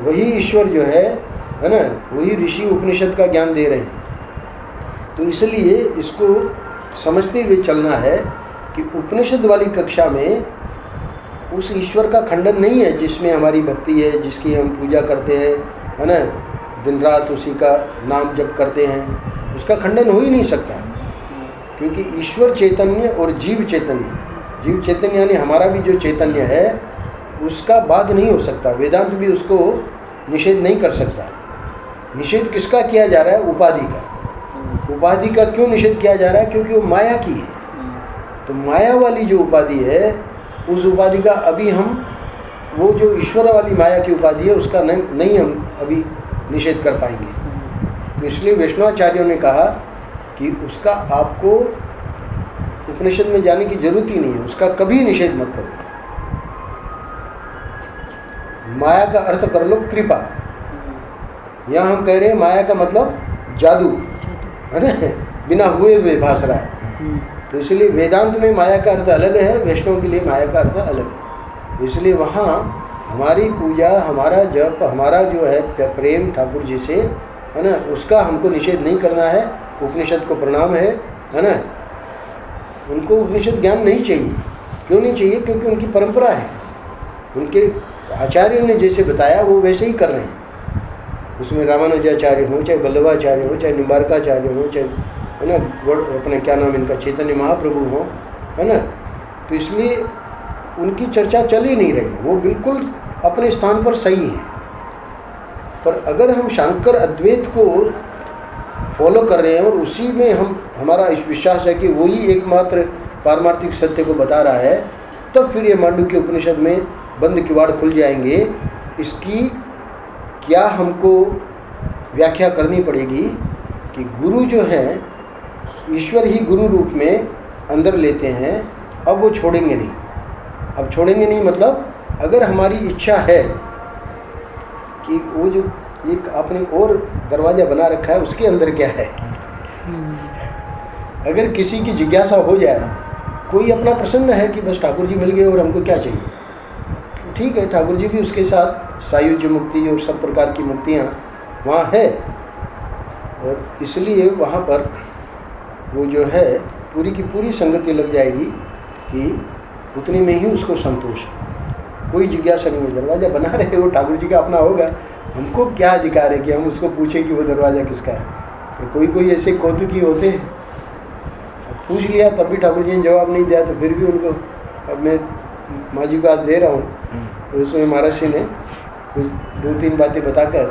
वही ईश्वर जो है ना, वही ऋषि उपनिषद का ज्ञान दे रहे हैं। तो इसलिए इसको समझते हुए चलना है कि उपनिषद वाली कक्षा में उस ईश्वर का खंडन नहीं है जिसमें हमारी भक्ति है, जिसकी हम पूजा करते हैं, है ना, दिन रात उसी का नाम जप करते हैं, उसका खंडन हो ही नहीं सकता। क्योंकि ईश्वर चैतन्य और जीव चैतन्य, जीव चैतन्य यानी हमारा भी जो चैतन्य है, उसका बाध नहीं हो सकता। वेदांत भी उसको निषेध नहीं कर सकता। निषेध किसका किया जा रहा है? उपाधि का। उपाधि का क्यों निषेध किया जा रहा है? क्योंकि वो माया की है। तो माया वाली जो उपाधि है, उस उपाधि का अभी हम, वो जो ईश्वर वाली माया की उपाधि है, उसका नहीं हम अभी निषेध कर पाएंगे। तो इसलिए वैष्णवाचार्यों ने कहा कि उसका आपको उपनिषद में जाने की जरूरत ही नहीं है, उसका कभी निषेध मत करो। माया का अर्थ कर लो कृपा। यहाँ हम कह रहे हैं माया का मतलब जादू, है ना, बिना हुए भास रहा है। तो इसलिए वेदांत में माया का अर्थ अलग है, वैष्णव के लिए माया का अर्थ अलग है। तो इसलिए वहाँ हमारी पूजा, हमारा जप, हमारा जो है प्रेम ठाकुर जी से, है ना, उसका हमको निषेध नहीं करना है। उपनिषद को प्रणाम है ना। उनको उपनिषद ज्ञान नहीं चाहिए। क्यों नहीं चाहिए? क्योंकि उनकी परंपरा है, उनके आचार्यों ने जैसे बताया वो वैसे ही कर रहे हैं। उसमें रामानुजाचार्य हो, चाहे वल्लभाचार्य हो, चाहे निम्बारकाचार्य हो, चाहे, है ना, अपने क्या नाम इनका, चैतन्य महाप्रभु हो, है ना। तो इसलिए उनकी चर्चा चल ही नहीं रही, वो बिल्कुल अपने स्थान पर सही है। पर अगर हम शंकर अद्वैत को फॉलो कर रहे हैं और उसी में हमारा इस विश्वास है कि वही एकमात्र पारमार्थिक सत्य को बता रहा है, तब फिर ये मांडुक्य उपनिषद में बंद किवाड़ खुल जाएंगे। इसकी क्या हमको व्याख्या करनी पड़ेगी कि गुरु जो है, ईश्वर ही गुरु रूप में अंदर लेते हैं, अब वो छोड़ेंगे नहीं। अब छोड़ेंगे नहीं मतलब अगर हमारी इच्छा है कि वो जो एक आपने और दरवाज़ा बना रखा है उसके अंदर क्या है, अगर किसी की जिज्ञासा हो जाए, कोई अपना प्रसन्न है कि बस ठाकुर जी मिल गए और हमको क्या चाहिए, ठीक है, ठाकुर जी भी उसके साथ सायुज्य मुक्ति और सब प्रकार की मुक्तियाँ वहाँ है। और इसलिए वहाँ पर वो जो है पूरी की पूरी संगति लग जाएगी कि उतनी में ही उसको संतोष है, कोई जिज्ञासा नहीं है। दरवाज़ा बना रहे हो, ठाकुर जी का अपना होगा, हमको क्या अधिकार है कि हम उसको पूछें कि वो दरवाज़ा किसका है? तो कोई कोई ऐसे कौतुकी होते हैं, पूछ लिया तब भी ठाकुर जी ने जवाब नहीं दिया, तो फिर भी उनको अब मैं माँ जी को आज दे रहा हूँ, तो उसमें महाराज जी ने कुछ 2-3 बातें बताकर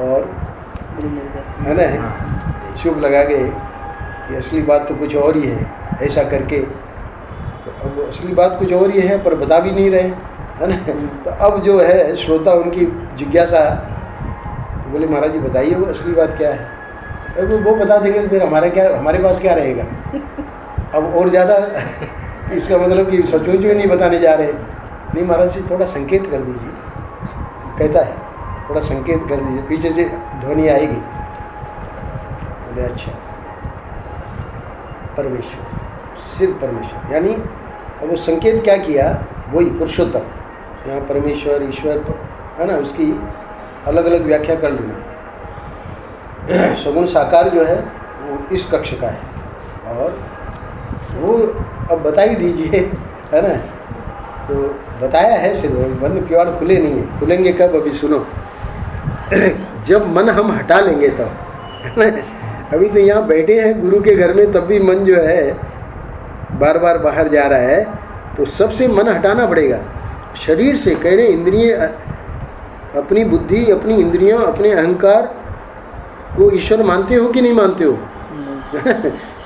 और है ना चुप लगा गए कि असली बात तो कुछ और ही है, ऐसा करके। अब असली बात कुछ और ही है पर बता भी नहीं रहे, है ना। तो अब जो है श्रोता उनकी जिज्ञासा, बोले महाराज जी बताइए वो असली बात क्या है? अब वो बता देंगे तो फिर हमारे पास क्या रहेगा? अब और ज़्यादा इसका मतलब कि सचमुच में नहीं बताने जा रहे। नहीं महाराज जी थोड़ा संकेत कर दीजिए, कहता है थोड़ा संकेत कर दीजिए, पीछे से ध्वनि आएगी। बोले अच्छा परमेश्वर, सिर्फ परमेश्वर, यानी अब वो संकेत क्या किया, वही पुरुषोत्तम, यहाँ परमेश्वर ईश्वर है ना, उसकी अलग अलग व्याख्या कर लेना। सगुण साकार जो है वो इस कक्ष का है, और वो अब बता ही दीजिए, है ना। तो बताया है सिर्फ, बंद किवाड़ खुले नहीं है, खुलेंगे कब अभी सुनो। जब मन हम हटा लेंगे तब, है ना। अभी तो यहाँ बैठे हैं गुरु के घर में, तब भी मन जो है बार बार बाहर जा रहा है, तो सबसे मन हटाना पड़ेगा। शरीर से कह रहे इंद्रिय, अपनी बुद्धि, अपनी इंद्रियां, अपने अहंकार को ईश्वर मानते हो कि नहीं मानते हो?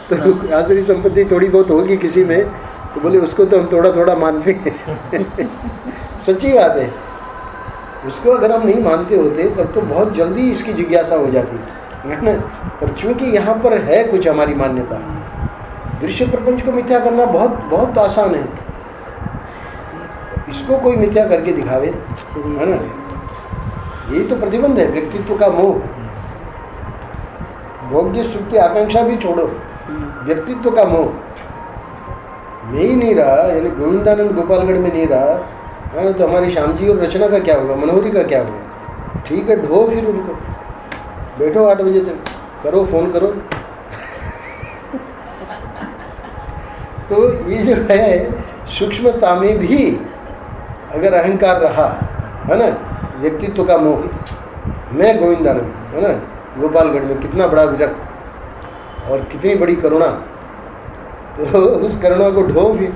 तो आसुरी संपत्ति थोड़ी बहुत होगी किसी में, तो बोले उसको तो हम थोड़ा थोड़ा मानते हैं। सच्ची बात है, उसको अगर हम नहीं मानते होते तब तो बहुत जल्दी इसकी जिज्ञासा हो जाती है ना। पर चूंकि यहाँ पर है कुछ हमारी मान्यता, दृश्य प्रपंच को मिथ्या करना बहुत बहुत आसान है। इसको कोई मिथ्या करके दिखावे, है ना, यही तो प्रतिबंध है। व्यक्तित्व का मोह, भोग्य सुख की आकांक्षा भी छोड़ो, व्यक्तित्व का मोह। मैं ही नहीं रहा, यानी गोविंदानंद गोपालगढ़ में नहीं रहा, है ना, तो हमारी श्याम जी और रचना का क्या होगा, मनोहरी का क्या होगा? ठीक है, ढो फिर उनको, बैठो 8 बजे तक, करो फोन करो। तो ये जो है सूक्ष्मता में भी अगर अहंकार रहा, है ना, व्यक्तित्व का मोह, मैं गोविंदानंद, है ना, गोपालगढ़ में कितना बड़ा विरक्त और कितनी बड़ी करुणा, तो उस करुणा को ढो भी।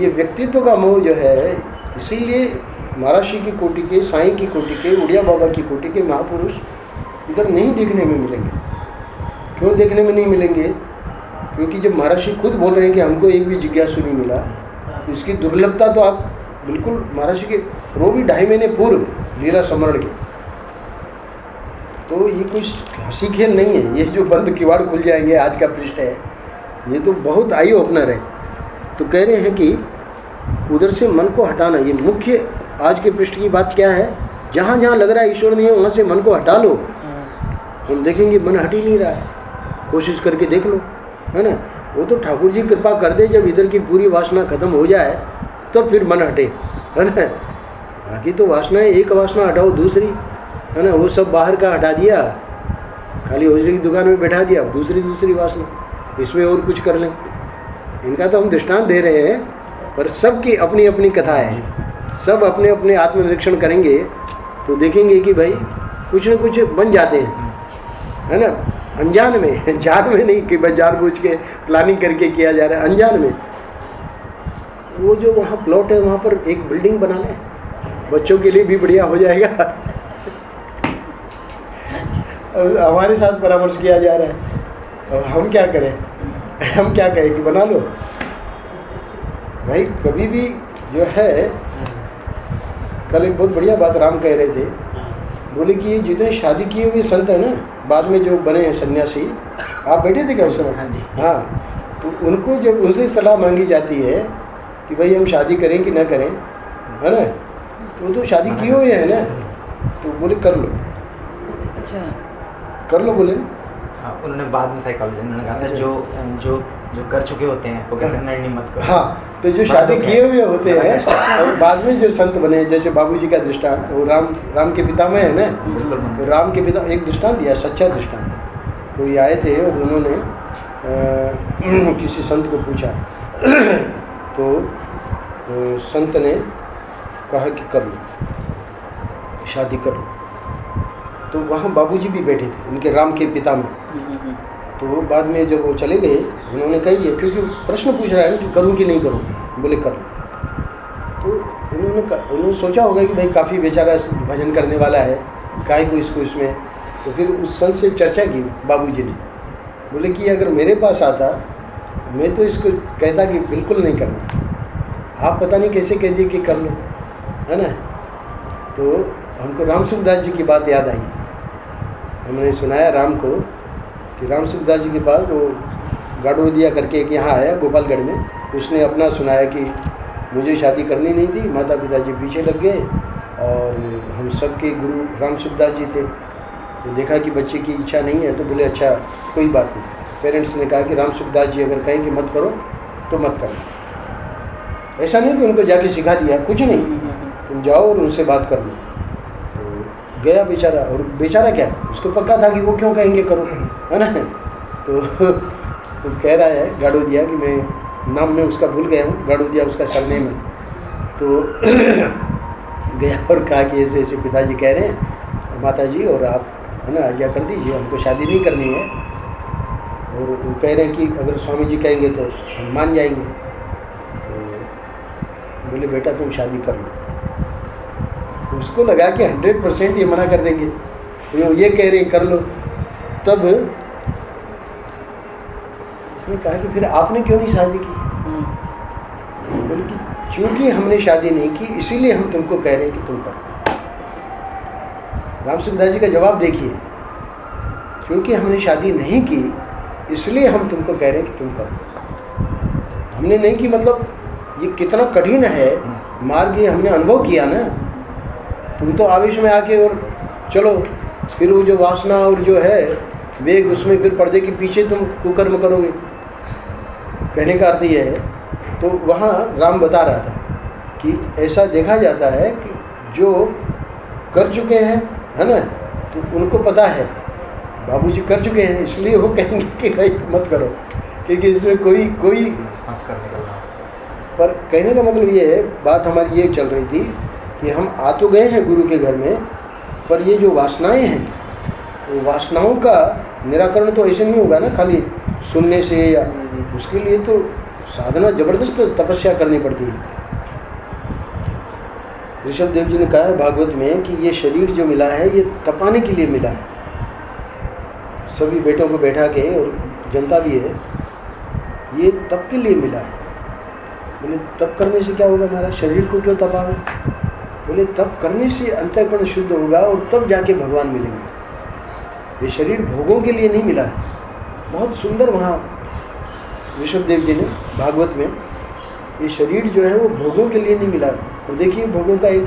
ये व्यक्तित्व का मोह जो है, इसीलिए महाराष्ट्र की कोटि के, साईं की कोटि के, उड़िया बाबा की कोटि के महापुरुष इधर नहीं देखने में मिलेंगे। क्यों देखने में नहीं मिलेंगे? क्योंकि जब महाराष्ट्र खुद बोल रहे हैं कि हमको एक भी जिज्ञासु नहीं मिला, तो इसकी दुर्लभता तो आप बिल्कुल महाराष्ट्र के रो भी 2.5 महीने पूर्व लीला समरण के, तो ये कुछ हंसी खेल नहीं है। ये जो बंद किवाड़ खुल जाएंगे आज का पृष्ठ है, ये तो बहुत आई ओपनर है। तो कह रहे हैं कि उधर से मन को हटाना, ये मुख्य आज के पृष्ठ की बात क्या है। जहाँ जहाँ लग रहा है ईश्वर नहीं है, वहाँ से मन को हटा लो। हम देखेंगे मन हट ही नहीं रहा है, कोशिश करके देख लो, है ना। वो तो ठाकुर जी कृपा कर दे, जब इधर की पूरी वासना खत्म हो जाए तब फिर मन हटे, है ना। बाकी तो वासनाएं, एक वासना हटाओ दूसरी, है ना, वो सब बाहर का हटा दिया, खाली होजरी की दुकान में बैठा दिया, दूसरी वासना, इसमें और कुछ कर लें। इनका तो हम दृष्टांत दे रहे हैं, पर सबकी अपनी अपनी कथा है। सब अपने अपने आत्मनिरीक्षण करेंगे तो देखेंगे कि भाई कुछ न कुछ बन जाते हैं, है ना, अनजान में, जान में नहीं कि भाई जानबूझ के प्लानिंग करके किया जा रहा है, अनजान में। वो जो वहाँ प्लॉट है, वहाँ पर एक बिल्डिंग बना लें, बच्चों के लिए भी बढ़िया हो जाएगा। हमारे साथ परामर्श किया जा रहा है, अब हम क्या करें? हम क्या कहें कि बना लो भाई। कभी भी जो है, कल एक बहुत बढ़िया बात राम कह रहे थे, बोले कि जितने शादी किए हुए संत हैं ना, बाद में जो बने हैं सन्यासी, आप बैठे थे क्या उस समय? हाँ जी। हाँ, तो उनको जब उनसे सलाह मांगी जाती है कि भाई हम शादी करें कि ना करें, है ना, तो वो तो शादी किए हुए हैं ना, तो बोले कर लो। अच्छा, कर लो बोले। हाँ, उन्होंने बाद में साइकोलॉजी उन्होंने कहा था जो कर चुके होते हैं वो कहते हैं निर्णय मत करो। हाँ, तो जो शादी किए हुए होते हैं और बाद में जो संत बने, जैसे बाबूजी का दृष्टांत, वो राम के पितामह है ना, तो राम के पिता एक दृष्टांत दिया, सच्चा दृष्टांत। कोई आए थे और उन्होंने किसी संत को पूछा, तो संत ने कहा कि कर लो शादी कर लो। तो वहाँ बाबूजी भी बैठे थे, उनके राम के पिता में। तो बाद में जब वो चले गए, उन्होंने कही है, क्योंकि प्रश्न पूछ रहा है कि करूँ कि नहीं करूँ, बोले कर लो। तो उन्होंने सोचा होगा कि भाई काफ़ी बेचारा भजन करने वाला है, काहे को इसको इसमें। तो फिर उस संत से चर्चा की बाबूजी ने, बोले कि अगर मेरे पास आता मैं तो इसको कहता कि बिल्कुल नहीं करना, आप पता नहीं कैसे कह दिए कि कर लो, है ना। तो हमको राम सुखदास जी की बात याद आई। हमने सुनाया राम को कि राम सुखदास जी के पास वो गाड़ोदिया करके एक यहाँ आया गोपालगढ़ में, उसने अपना सुनाया कि मुझे शादी करनी नहीं थी, माता पिता जी पीछे लग गए और हम सबके गुरु राम सुखदास जी थे। तो देखा कि बच्चे की इच्छा नहीं है, तो बोले अच्छा कोई बात नहीं। पेरेंट्स ने कहा कि राम सुखदास जी अगर कहें कि मत करो तो मत करना। ऐसा नहीं कि उनको जाके सिखा दिया, कुछ नहीं, तुम जाओ और उनसे बात कर लो। तो गया बेचारा, और बेचारा क्या, उसको पक्का था कि वो क्यों कहेंगे करो, है ना। तो कह रहा है गाड़ोदिया कि मैं नाम में उसका भूल गया हूँ, गाड़ोदिया उसका सरनेम है। तो गया और कहा कि ऐसे ऐसे पिताजी कह रहे हैं माता जी, और आप है ना आज्ञा कर दीजिए, हमको शादी नहीं करनी है। और वो कह रहे हैं कि अगर स्वामी जी कहेंगे तो हम मान जाएंगे। तो बोले बेटा तुम शादी कर लो। उसको लगा कि 100% ये मना कर देंगे, तो ये कह रहे हैं कर लो। तब उसने कहा कि फिर आपने क्यों नहीं शादी की? बोले कि चूंकि हमने शादी नहीं की इसीलिए हम तुमको कह रहे हैं कि तुम करो। राम सुखदास जी का जवाब देखिए, क्योंकि हमने शादी नहीं की इसलिए हम तुमको कह रहे हैं कि तुम करो। हमने नहीं की मतलब ये कितना कठिन है मार्ग, ये हमने अनुभव किया ना। तुम तो आवेश में आके और चलो, फिर वो जो वासना और जो है वेग, उसमें फिर पर्दे के पीछे तुम कुकर्म करोगे। कहने का अर्थ ये है, तो वहाँ राम बता रहा था कि ऐसा देखा जाता है कि जो कर चुके हैं, है ना, तो उनको पता है बाबूजी कर चुके हैं, इसलिए वो कहेंगे कि भाई मत करो, क्योंकि इसमें कोई फंस कर निकल रहा। पर कहने का मतलब ये है, बात हमारी ये चल रही थी कि हम आ तो गए हैं गुरु के घर में, पर ये जो वासनाएं हैं, वो वासनाओं का निराकरण तो ऐसे नहीं होगा ना खाली सुनने से, या उसके लिए तो साधना जबरदस्त तपस्या करनी पड़ती है। ऋषभ देव जी ने कहा है भागवत में कि ये शरीर जो मिला है ये तपाने के लिए मिला है। सभी बेटों को बैठा के, और जनता भी है, ये तप के लिए मिला है। बोले तप करने से क्या होगा, हमारा शरीर को क्यों तपावे? बोले तप करने से अंतःकरण शुद्ध होगा और तब जाके भगवान मिलेंगे। ये शरीर भोगों के लिए नहीं मिला है। बहुत सुंदर वहाँ ऋषभ देव जी ने भागवत में, ये शरीर जो है वो भोगों के लिए नहीं मिला। और देखिए भोगों का एक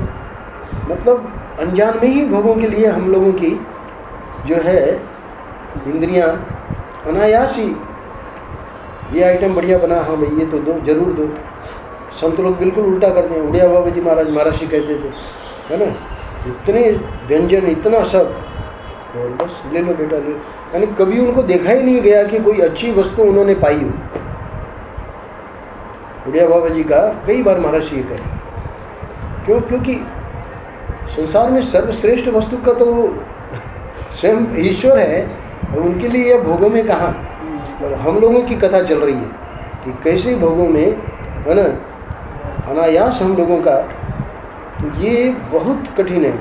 मतलब अनजान में ही भोगों के लिए हम लोगों की जो है इंद्रियां अनायास ही, ये आइटम बढ़िया बना, हाँ भाई ये तो दो, जरूर दो। संत लोग बिल्कुल उल्टा करते हैं। उड़िया बाबा जी महाराज जी कहते थे, है ना, इतने व्यंजन, इतना सब, और बस ले लो बेटा ले। यानी कभी उनको देखा ही नहीं गया कि कोई अच्छी वस्तु उन्होंने पाई हो। उड़िया बाबा जी का कई बार महाराज जी कहे, क्यों? क्योंकि संसार में सर्वश्रेष्ठ वस्तु का तो स्वयं ईश्वर है, और उनके लिए यह भोगों में कहाँ। और हम लोगों की कथा चल रही है कि कैसे भोगों में, है ना, अनायास हम लोगों का, तो ये बहुत कठिन है।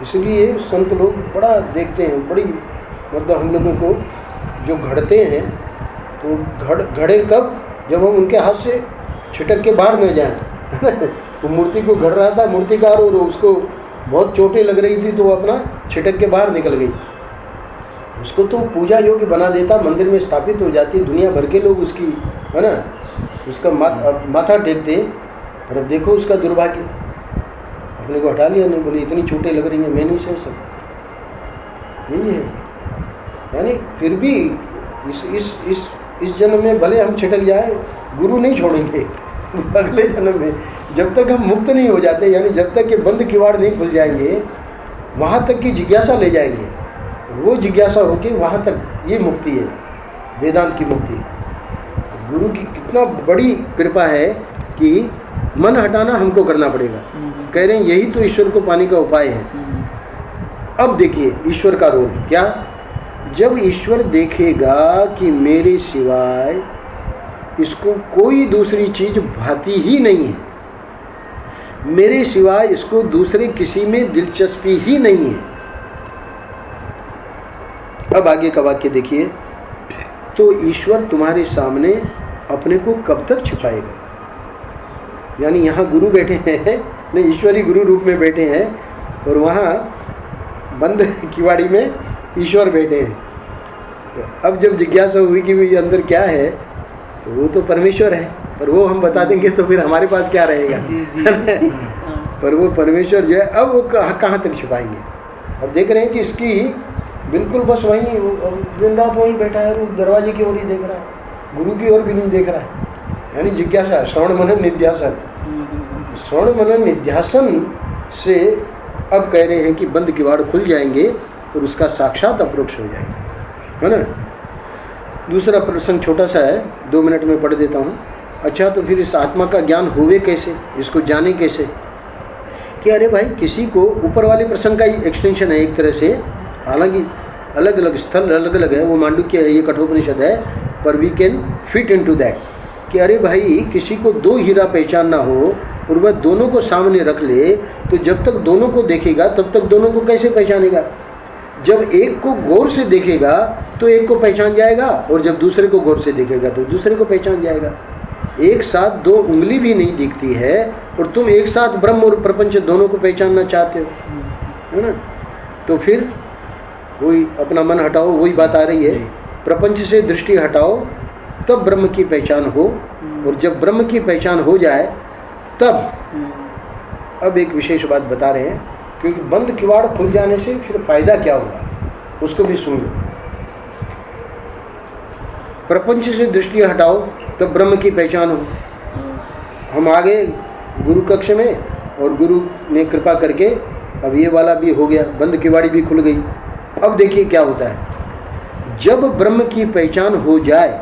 इसलिए संत लोग बड़ा देखते हैं, बड़ी मतलब हम लोगों को जो घड़ते हैं, तो घड़े कब, जब हम उनके हाथ से छिटक के बाहर न जाएं। वो मूर्ति को घड़ रहा था मूर्तिकार, और उसको बहुत चोटें लग रही थी, तो वो अपना छिटक के बाहर निकल गई। उसको तो पूजा योग्य बना देता, मंदिर में स्थापित हो जाती, दुनिया भर के लोग उसकी, है ना, उसका माथा टेकते। और अब देखो उसका दुर्भाग्य, अपने को हटा लिया, नहीं बोले इतनी चोटें लग रही हैं, मैं नहीं सह सकता। यही है, यानी फिर भी इस जन्म में भले हम छिटक जाए, गुरु नहीं छोड़ेंगे। अगले जन्म में जब तक हम मुक्त नहीं हो जाते, यानी जब तक ये बंद किवाड़ नहीं खुल जाएंगे, वहाँ तक की जिज्ञासा ले जाएंगे। वो जिज्ञासा होके वहाँ तक, ये मुक्ति है, वेदांत की मुक्ति। गुरु की कितना बड़ी कृपा है कि मन हटाना हमको करना पड़ेगा। कह रहे हैं यही तो ईश्वर को पाने का उपाय है। अब देखिए ईश्वर का रोल क्या, जब ईश्वर देखेगा कि मेरे सिवाय इसको कोई दूसरी चीज भाती ही नहीं है, मेरे सिवाय इसको दूसरे किसी में दिलचस्पी ही नहीं है। अब आगे का वाक्य देखिए, तो ईश्वर तुम्हारे सामने अपने को कब तक छिपाएगा। यानी यहाँ गुरु बैठे हैं, नहीं ईश्वरी गुरु रूप में बैठे हैं, और वहाँ बंद किवाड़ी में ईश्वर बैठे हैं। तो अब जब जिज्ञासा हुई कि भाई अंदर क्या है, तो वो तो परमेश्वर है, पर वो हम बता देंगे तो फिर हमारे पास क्या रहेगा। जी। पर वो परमेश्वर जो है, अब वो कहाँ तक छिपाएंगे। अब देख रहे हैं कि इसकी बिल्कुल बस वहीं दिन रात वहीं बैठा है, वो दरवाजे की ओर ही देख रहा है, गुरु की ओर भी नहीं देख रहा है। यानी जिज्ञासा, श्रवण मनन निध्यासन, श्रवण मनन निध्यासन से अब कह रहे हैं कि बंद किवाड़ खुल जाएंगे और उसका साक्षात अप्रोक्ष हो जाएगा, है ना। दूसरा प्रसंग छोटा सा है, 2 मिनट में पढ़ देता हूँ। अच्छा, तो फिर इस आत्मा का ज्ञान होवे कैसे, इसको जाने कैसे। कि अरे भाई, किसी को ऊपर वाले प्रसंग का ही एक्सटेंशन है एक तरह से, हालांकि अलग अलग स्थल अलग अलग है, वो मांडुक्य है, ये कठोपनिषद है, पर we can fit into that. कि अरे भाई, किसी को 2 हीरा पहचानना हो और वह दोनों को सामने रख ले, तो जब तक दोनों को देखेगा तब तक दोनों को कैसे पहचानेगा। जब एक को गौर से देखेगा तो एक को पहचान जाएगा, और जब दूसरे को गौर से देखेगा तो दूसरे को पहचान जाएगा। एक साथ 2 उंगली भी नहीं दिखती है, और तुम एक साथ ब्रह्म और प्रपंच दोनों को पहचानना चाहते हो, है ना। तो फिर वही अपना मन हटाओ, वही बात आ रही है, प्रपंच से दृष्टि हटाओ तब ब्रह्म की पहचान हो, और जब ब्रह्म की पहचान हो जाए तब, अब एक विशेष बात बता रहे हैं, क्योंकि बंद किवाड़ खुल जाने से फिर फायदा क्या होगा उसको भी सुन लो। प्रपंच से दृष्टि हटाओ तब ब्रह्म की पहचान हो। हम आ गए गुरु कक्ष में, और गुरु ने कृपा करके अब ये वाला भी हो गया, बंद किवाड़ी भी खुल गई। अब देखिए क्या होता है, जब ब्रह्म की पहचान हो जाए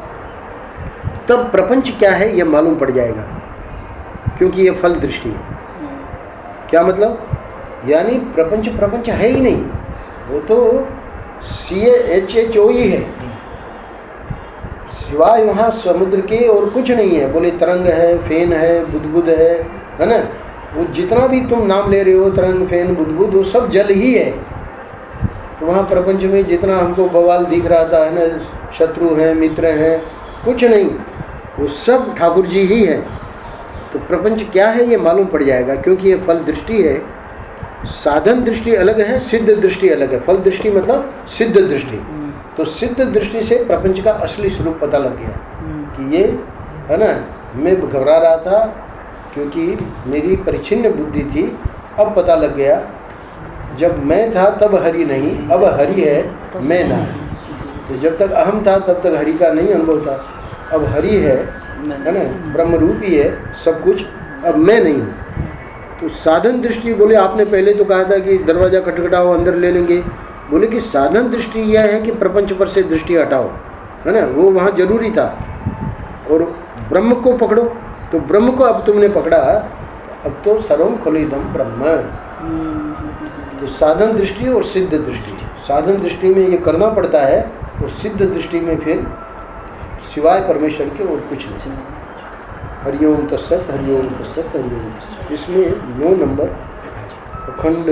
तब प्रपंच क्या है ये मालूम पड़ जाएगा, क्योंकि ये फल दृष्टि है। क्या मतलब, यानी प्रपंच है ही नहीं, वो तो CHO ही है, सिवाय वहाँ समुद्र के और कुछ नहीं है। बोले तरंग है, फेन है, बुदबुद है ना। वो जितना भी तुम नाम ले रहे हो, तरंग, फेन, बुदबुद, वो सब जल ही है। तो वहाँ प्रपंच में जितना हमको बवाल दिख रहा था, है ना, शत्रु हैं, मित्र हैं, कुछ नहीं, वो सब ठाकुर जी ही है। तो प्रपंच क्या है ये मालूम पड़ जाएगा, क्योंकि ये फल दृष्टि है। साधन दृष्टि अलग है, सिद्ध दृष्टि अलग है। फल दृष्टि मतलब सिद्ध दृष्टि। तो सिद्ध दृष्टि से प्रपंच का असली स्वरूप पता लग गया कि ये, है ना, मैं घबरा रहा था क्योंकि मेरी परिच्छिन्न बुद्धि थी। अब पता लग गया, जब मैं था तब हरि नहीं, अब हरि है, मैं ना। तो जब तक अहम था तब तक हरि का नहीं अनुभव था, अब हरि है ना, ब्रह्म रूप ही है सब कुछ, अब मैं नहीं हूँ। तो साधन दृष्टि, बोले आपने पहले तो कहा था कि दरवाज़ा खटखटाओ अंदर ले लेंगे। बोले कि साधन दृष्टि यह है कि प्रपंच पर से दृष्टि हटाओ, है ना, वो वहाँ जरूरी था। और ब्रह्म को पकड़ो, तो ब्रह्म को अब तुमने पकड़ा, अब तो सर्वम खलुइदं ब्रह्म। तो साधन दृष्टि और सिद्ध दृष्टि, साधन दृष्टि में ये करना पड़ता है, और सिद्ध दृष्टि में फिर सिवाय परमेश्वर के और कुछ नहीं। हरिओम तत्सत, हरिओम तत्सत, हरिओम तत्सत। इसमें 9 नंबर अखंड